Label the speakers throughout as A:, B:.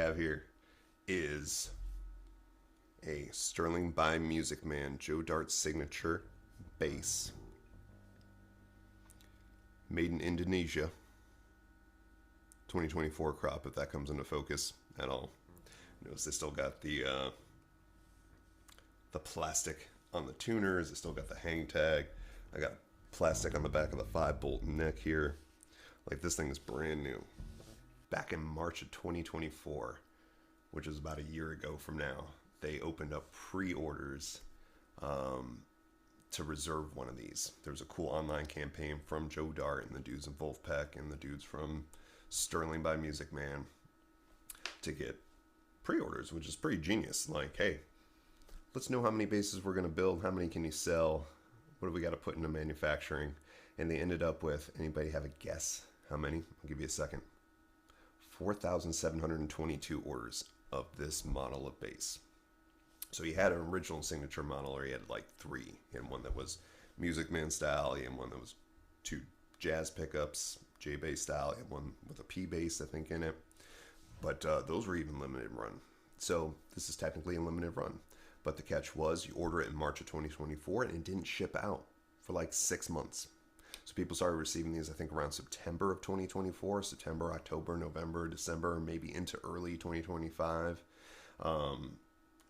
A: have here is a Sterling by Music Man Joe Dart signature bass, made in Indonesia, 2024 crop, if that comes into focus at all. Notice they still got the plastic on the tuners. They still got the hang tag. I got plastic on the back of the 5-bolt neck here. Like, this thing is brand new. Back in March of 2024, which is about a year ago from now, they opened up pre-orders to reserve one of these. There was a cool online campaign from Joe Dart and the dudes in Vulfpeck and the dudes from Sterling by Music Man to get pre-orders, which is pretty genius. Like, hey, let's know how many bases we're going to build. How many can you sell? What do we got to put into manufacturing? And they ended up with, anybody have a guess how many? I'll give you a second. 4,722 orders of this model of bass. So he had an original signature model, or he had like 3. He had one that was Music Man style. He had one that was 2 jazz pickups, J bass style. He had one with a P bass, I think, in it. But those were even limited run. So this is technically a limited run. But the catch was, you order it in March of 2024, and it didn't ship out for like 6 months. So people started receiving these, I think, around September of 2024, September, October, November, December, maybe into early 2025.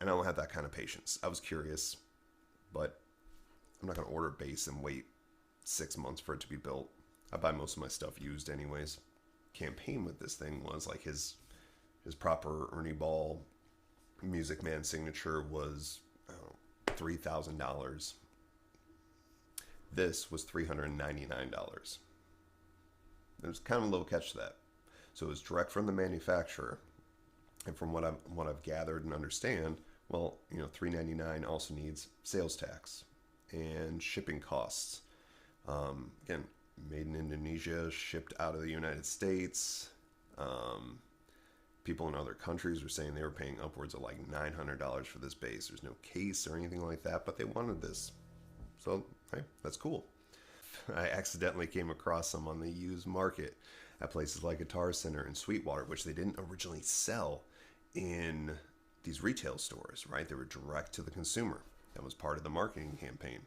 A: And I don't have that kind of patience. I was curious, but I'm not going to order bass and wait 6 months for it to be built. I buy most of my stuff used anyways. Campaign with this thing was like his proper Ernie Ball Music Man signature was $3,000. This was $399. There's kind of a little catch to that. So it was direct from the manufacturer, and from what I've gathered and understand, well, $399 also needs sales tax and shipping costs. Again, made in Indonesia, shipped out of the United States. People in other countries were saying they were paying upwards of like $900 for this bass. There's no case or anything like that, but they wanted this. So, hey, that's cool. I accidentally came across some on the used market at places like Guitar Center and Sweetwater, which they didn't originally sell in these retail stores, right? They were direct to the consumer. That was part of the marketing campaign.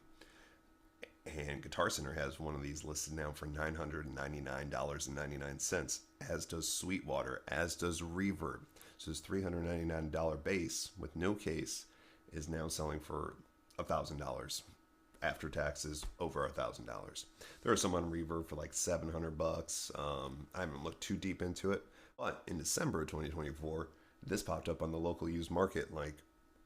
A: And Guitar Center has one of these listed now for $999.99, as does Sweetwater, as does Reverb. So this $399 bass with no case is now selling for $1,000. After taxes, over $1,000. There are some on Reverb for like $700. I haven't looked too deep into it, but in December of 2024, this popped up on the local used market, like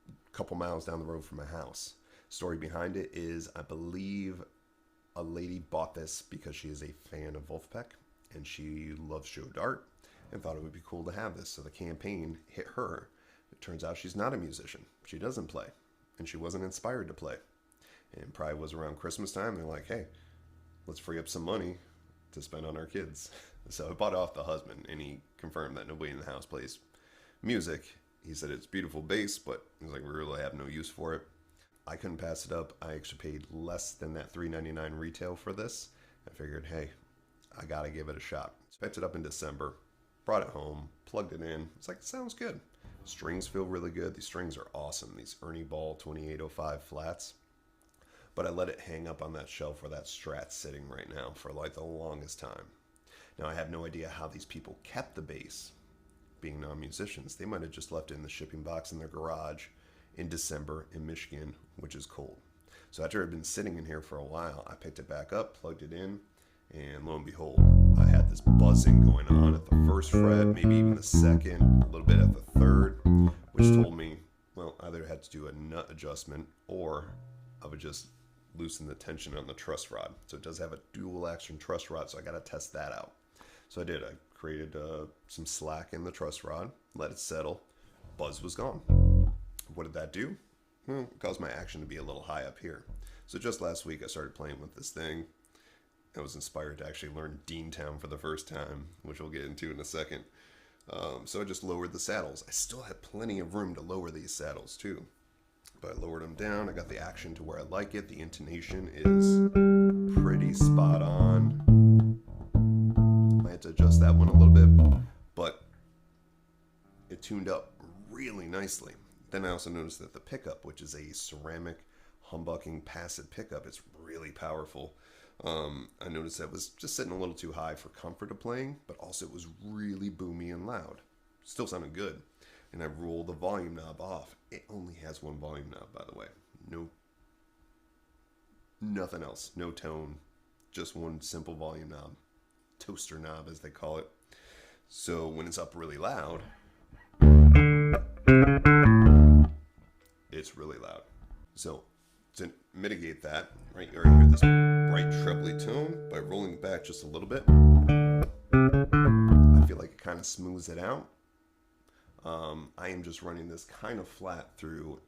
A: a couple miles down the road from my house. Story behind it is, I believe a lady bought this because she is a fan of Vulfpeck and she loves Joe Dart and thought it would be cool to have this. So the campaign hit her. It turns out she's not a musician. She doesn't play, and she wasn't inspired to play. And probably was around Christmas time. They're like, hey, let's free up some money to spend on our kids. So I bought it off the husband, and he confirmed that nobody in the house plays music. He said it's beautiful bass, but he's like, we really have no use for it. I couldn't pass it up. I actually paid less than that $399 retail for this. I figured, hey, I got to give it a shot. Picked it up in December, brought it home, plugged it in. It's like, sounds good. Strings feel really good. These strings are awesome. These Ernie Ball 2805 flats. But I let it hang up on that shelf where that Strat's sitting right now for like the longest time. Now I have no idea how these people kept the bass, being non-musicians. They might have just left it in the shipping box in their garage in December in Michigan, which is cold. So after it had been sitting in here for a while, I picked it back up, plugged it in, and lo and behold, I had this buzzing going on at the first fret, maybe even the second, a little bit at the third, which told me, well, either I had to do a nut adjustment or I would just loosen the tension on the truss rod. So it does have a dual action truss rod, so I got to test that out. So I did. I created some slack in the truss rod, let it settle. Buzz was gone. What did that do? Well, it caused my action to be a little high up here. So just last week I started playing with this thing. I was inspired to actually learn Deantown for the first time, which we'll get into in a second. So I just lowered the saddles. I still had plenty of room to lower these saddles too. But I lowered them down. I got the action to where I like it. The intonation is pretty spot on. I had to adjust that one a little bit, but it tuned up really nicely. Then I also noticed that the pickup, which is a ceramic humbucking passive pickup, it's really powerful. I noticed that it was just sitting a little too high for comfort of playing, but also it was really boomy and loud. Still sounded good. And I rolled the volume knob off. It only has one volume knob, by the way. Nothing else. No tone. Just one simple volume knob. Toaster knob, as they call it. So when it's up really loud, it's really loud. So to mitigate that, right, you already hear this bright trebly tone. By rolling it back just a little bit, I feel like it kind of smooths it out. I am just running this kind of flat through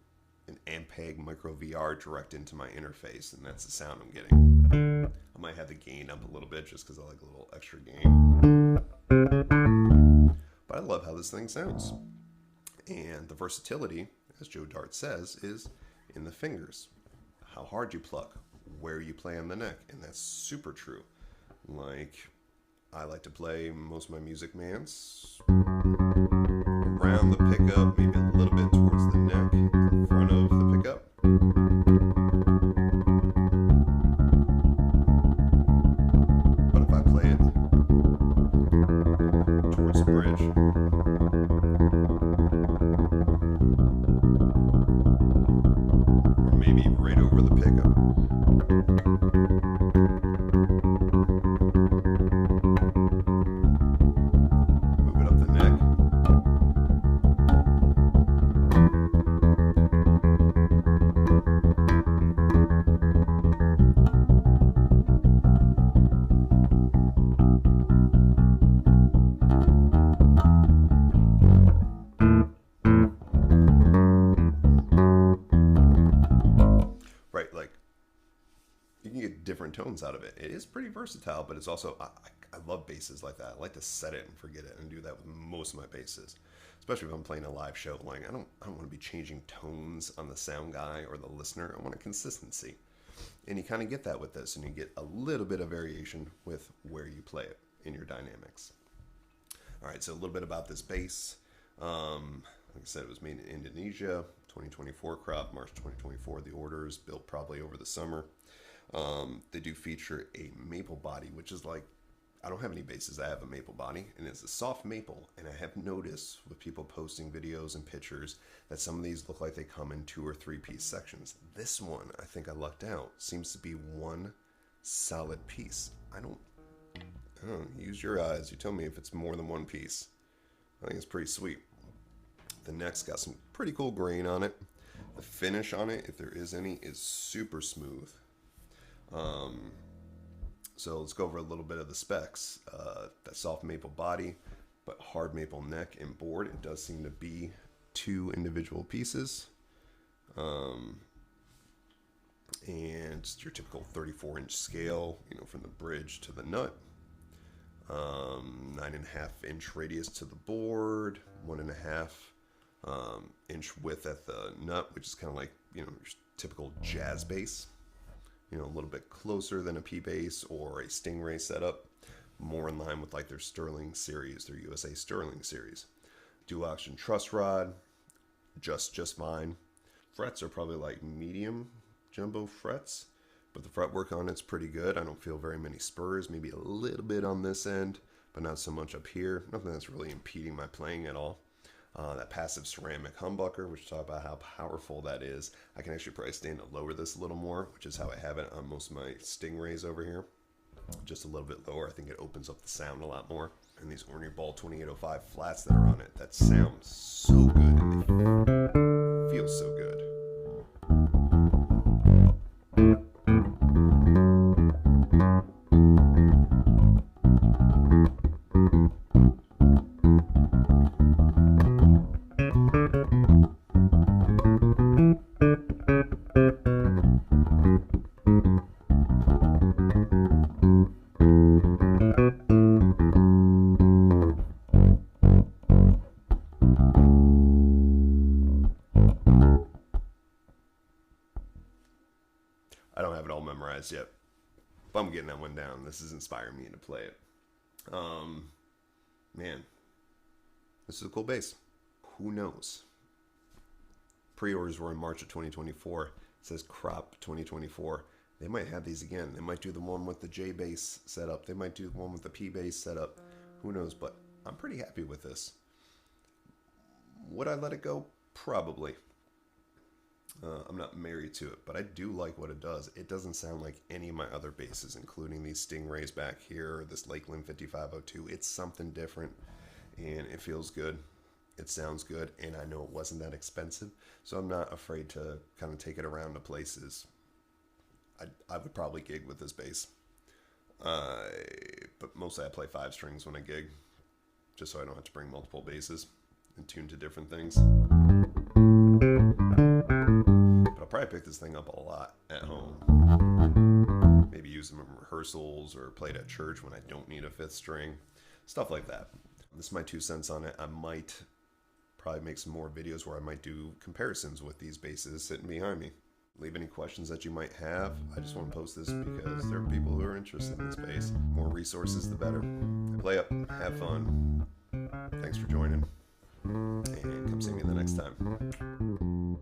A: an Ampeg Micro VR direct into my interface, and that's the sound I'm getting. I might have the gain up a little bit just because I like a little extra gain. But I love how this thing sounds. And the versatility, as Joe Dart says, is in the fingers. How hard you pluck, where you play on the neck, and that's super true. Like, I like to play most of my music mans around the pickup, maybe a little bit towards the neck, in front of the pickup. But if I play it towards the bridge, or maybe right over the pickup, move it up the neck, right, like you can get different tones out of it. It is pretty versatile, but it's also, I love basses like that. I like to set it and forget it, and do that with most of my basses, especially if I'm playing a live show. Like I don't want to be changing tones on the sound guy or the listener. I want a consistency, and you kind of get that with this, and you get a little bit of variation with where you play it in your dynamics. All right, so a little bit about this bass. Like I said, it was made in Indonesia, 2024 crop, March 2024. The orders built probably over the summer. They do feature a maple body, which is like, I don't have any basses that have a maple body, and it's a soft maple. And I have noticed with people posting videos and pictures that some of these look like they come in 2 or 3 piece sections. This one, I think I lucked out, seems to be one solid piece. I don't use your eyes. You tell me if it's more than one piece. I think it's pretty sweet. The neck's got some pretty cool grain on it. The finish on it, if there is any, is super smooth. So let's go over a little bit of the specs. That soft maple body, but hard maple neck and board. It does seem to be 2 individual pieces. And it's your typical 34-inch scale, you know, from the bridge to the nut. 9.5-inch radius to the board, 1.5 inch width at the nut, which is kind of like, you know, your typical jazz bass. You know, a little bit closer than a P bass or a Stingray setup, more in line with like their Sterling series, their USA Sterling series. Dual action truss rod, just fine. Frets are probably like medium jumbo frets, but the fretwork on it's pretty good. I don't feel very many spurs, maybe a little bit on this end, but not so much up here. Nothing that's really impeding my playing at all. That passive ceramic humbucker, which talk about how powerful that is. I can actually probably stand to lower this a little more, which is how I have it on most of my Stingrays over here. Just a little bit lower. I think it opens up the sound a lot more. And these Orney Ball 2805 flats that are on it, that sounds so good and they feel so good. I don't have it all memorized yet, but I'm getting that one down. This is inspiring me to play it. Man, this is a cool bass. who knows? Pre-orders were in March of 2024. It says crop 2024. They might have these again. They might do the one with the J bass setup. They might do the one with the P bass setup. Who knows? But I'm pretty happy with this. Would I let it go? Probably. I'm not married to it, but I do like what it does. It doesn't sound like any of my other basses, including these Stingrays back here, or this Lakeland 5502. It's something different, and it feels good. It sounds good, and I know it wasn't that expensive, so I'm not afraid to kind of take it around to places. I would probably gig with this bass, but mostly I play 5 strings when I gig, just so I don't have to bring multiple basses and tune to different things. But I'll probably pick this thing up a lot at home. Maybe use them in rehearsals or play it at church when I don't need a 5th string. Stuff like that. This is my 2 cents on it. I might probably make some more videos where I might do comparisons with these basses sitting behind me. Leave any questions that you might have. I just want to post this because there are people who are interested in this bass. More resources, the better. Play up, have fun. Thanks for joining, and come see me the next time.